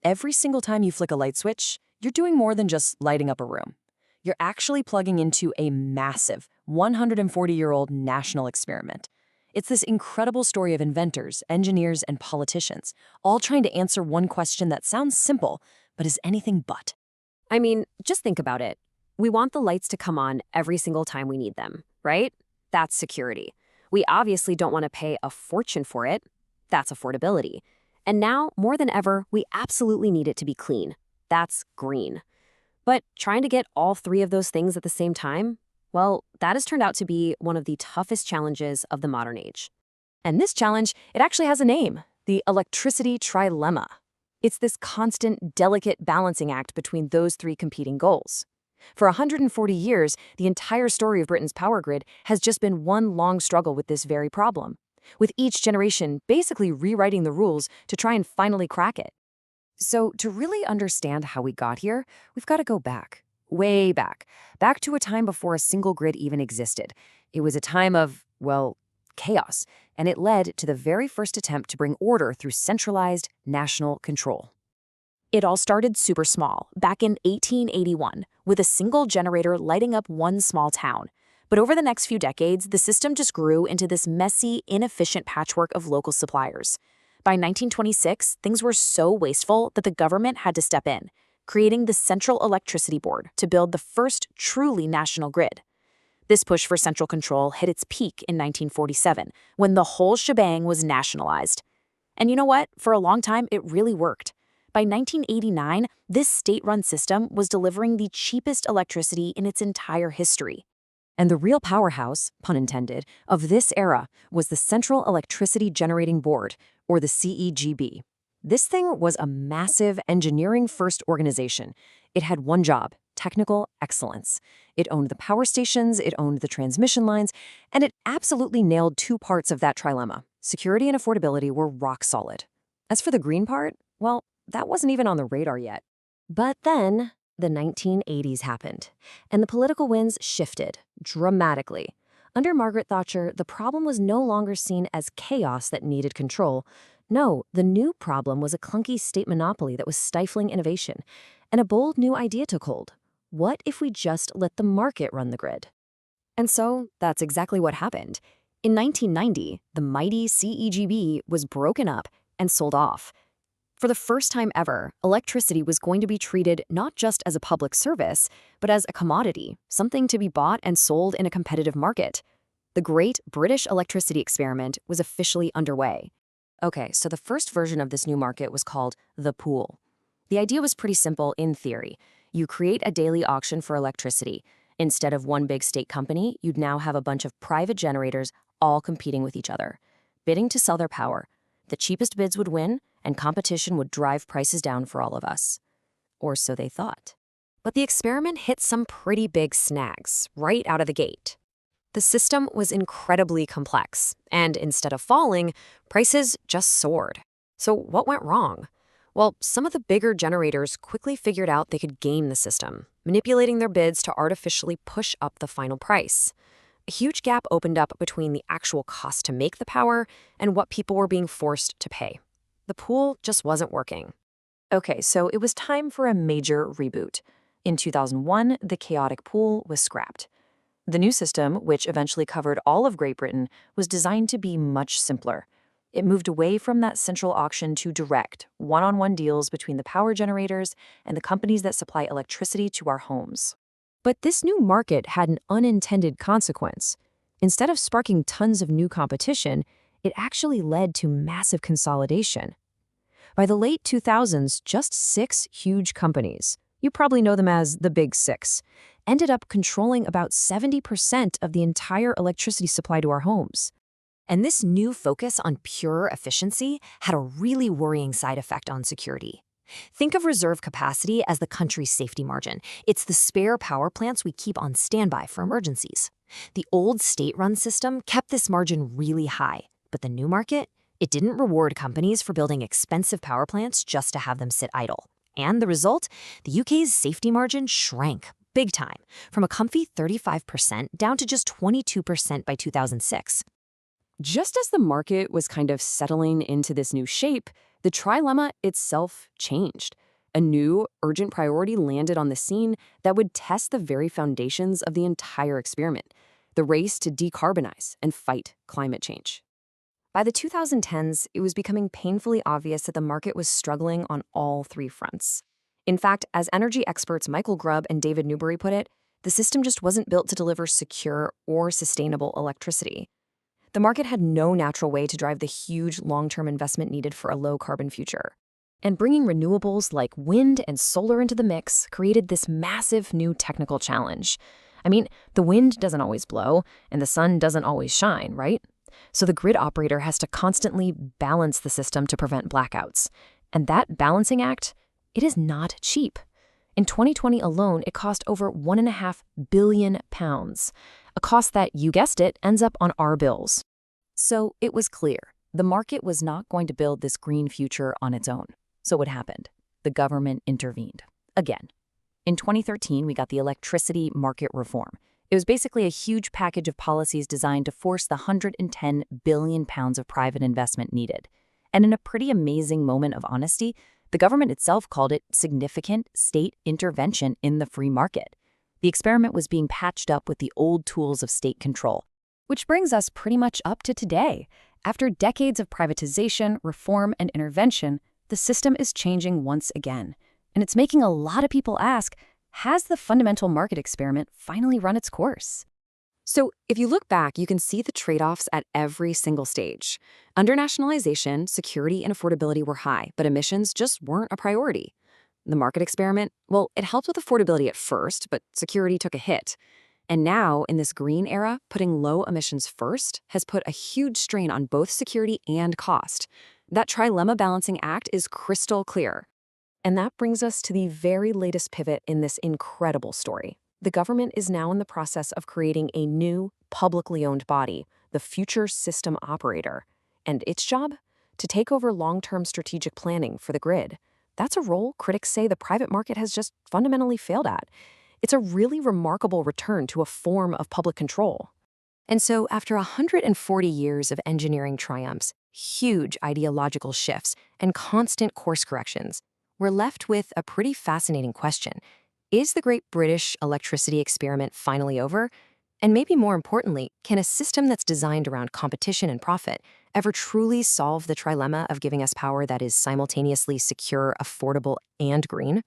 Every single time you flick a light switch, you're doing more than just lighting up a room. You're actually plugging into a massive 140-year-old national experiment. It's this incredible story of inventors, engineers, and politicians, all trying to answer one question that sounds simple, but is anything but. I mean, just think about it. We want the lights to come on every single time we need them, right? That's security. We obviously don't want to pay a fortune for it. That's affordability. And now, more than ever, we absolutely need it to be clean. That's green. But trying to get all three of those things at the same time, well, that has turned out to be one of the toughest challenges of the modern age. And this challenge, it actually has a name, the electricity trilemma. It's this constant, delicate balancing act between those three competing goals. For 140 years, the entire story of Britain's power grid has just been one long struggle with this very problem, with each generation basically rewriting the rules to try and finally crack it. So to really understand how we got here, we've got to go back, way back to a time before a single grid even existed. It was a time of, well, chaos, and it led to the very first attempt to bring order through centralized national control. It all started super small, back in 1881, with a single generator lighting up one small town. But over the next few decades, the system just grew into this messy, inefficient patchwork of local suppliers. By 1926, things were so wasteful that the government had to step in, creating the Central Electricity Board to build the first truly national grid. This push for central control hit its peak in 1947, when the whole shebang was nationalized. And you know what? For a long time, it really worked. By 1989, this state-run system was delivering the cheapest electricity in its entire history. And the real powerhouse, pun intended, of this era was the Central Electricity Generating Board, or the CEGB. This thing was a massive engineering-first organization. It had one job: technical excellence. It owned the power stations, it owned the transmission lines, and it absolutely nailed two parts of that trilemma. Security and affordability were rock solid. As for the green part, well, that wasn't even on the radar yet. But then the 1980s happened, and the political winds shifted dramatically. Under Margaret Thatcher, the problem was no longer seen as chaos that needed control. No, the new problem was a clunky state monopoly that was stifling innovation. And a bold new idea took hold. What if we just let the market run the grid? And so that's exactly what happened. In 1990, the mighty CEGB was broken up and sold off. For the first time ever, electricity was going to be treated not just as a public service, but as a commodity, something to be bought and sold in a competitive market. The great British electricity experiment was officially underway. Okay, so the first version of this new market was called the pool. The idea was pretty simple in theory. You create a daily auction for electricity. Instead of one big state company, you'd now have a bunch of private generators all competing with each other, bidding to sell their power. The cheapest bids would win, and competition would drive prices down for all of us. Or so they thought. But the experiment hit some pretty big snags right out of the gate. The system was incredibly complex, and instead of falling, prices just soared. So what went wrong? Well, some of the bigger generators quickly figured out they could game the system, manipulating their bids to artificially push up the final price. A huge gap opened up between the actual cost to make the power and what people were being forced to pay. The pool just wasn't working. Okay, so it was time for a major reboot. In 2001, the chaotic pool was scrapped. The new system, which eventually covered all of Great Britain, was designed to be much simpler. It moved away from that central auction to direct, one-on-one deals between the power generators and the companies that supply electricity to our homes. But this new market had an unintended consequence. Instead of sparking tons of new competition, it actually led to massive consolidation. By the late 2000s, just 6 huge companies, you probably know them as the Big Six, ended up controlling about 70% of the entire electricity supply to our homes. And this new focus on pure efficiency had a really worrying side effect on security. Think of reserve capacity as the country's safety margin. It's the spare power plants we keep on standby for emergencies. The old state-run system kept this margin really high, but the new market, it didn't reward companies for building expensive power plants just to have them sit idle. And the result? The UK's safety margin shrank big time, from a comfy 35% down to just 22% by 2006. Just as the market was kind of settling into this new shape, the trilemma itself changed. A new, urgent priority landed on the scene that would test the very foundations of the entire experiment, the race to decarbonize and fight climate change. By the 2010s, it was becoming painfully obvious that the market was struggling on all three fronts. In fact, as energy experts Michael Grubb and David Newbury put it, the system just wasn't built to deliver secure or sustainable electricity. The market had no natural way to drive the huge long-term investment needed for a low-carbon future. And bringing renewables like wind and solar into the mix created this massive new technical challenge. I mean, the wind doesn't always blow, and the sun doesn't always shine, right? So the grid operator has to constantly balance the system to prevent blackouts. And that balancing act, it is not cheap. In 2020 alone, it cost over £1.5 billion, a cost that, you guessed it, ends up on our bills. So it was clear the market was not going to build this green future on its own. So what happened? The government intervened. Again. In 2013, we got the electricity market reform. It was basically a huge package of policies designed to force the £110 billion of private investment needed. And in a pretty amazing moment of honesty, the government itself called it significant state intervention in the free market. The experiment was being patched up with the old tools of state control. Which brings us pretty much up to today. After decades of privatization, reform, and intervention, the system is changing once again. And it's making a lot of people ask, has the fundamental market experiment finally run its course? So if you look back, you can see the trade-offs at every single stage. Under nationalization, security and affordability were high, but emissions just weren't a priority. The market experiment, well, it helped with affordability at first, but security took a hit. And now, in this green era, putting low emissions first has put a huge strain on both security and cost. That trilemma balancing act is crystal clear. And that brings us to the very latest pivot in this incredible story. The government is now in the process of creating a new, publicly owned body, the Future System Operator. And its job? To take over long-term strategic planning for the grid. That's a role critics say the private market has just fundamentally failed at. It's a really remarkable return to a form of public control. And so, after 140 years of engineering triumphs, huge ideological shifts, and constant course corrections, we're left with a pretty fascinating question. Is the Great British Electricity Experiment finally over? And maybe more importantly, can a system that's designed around competition and profit ever truly solve the trilemma of giving us power that is simultaneously secure, affordable, and green?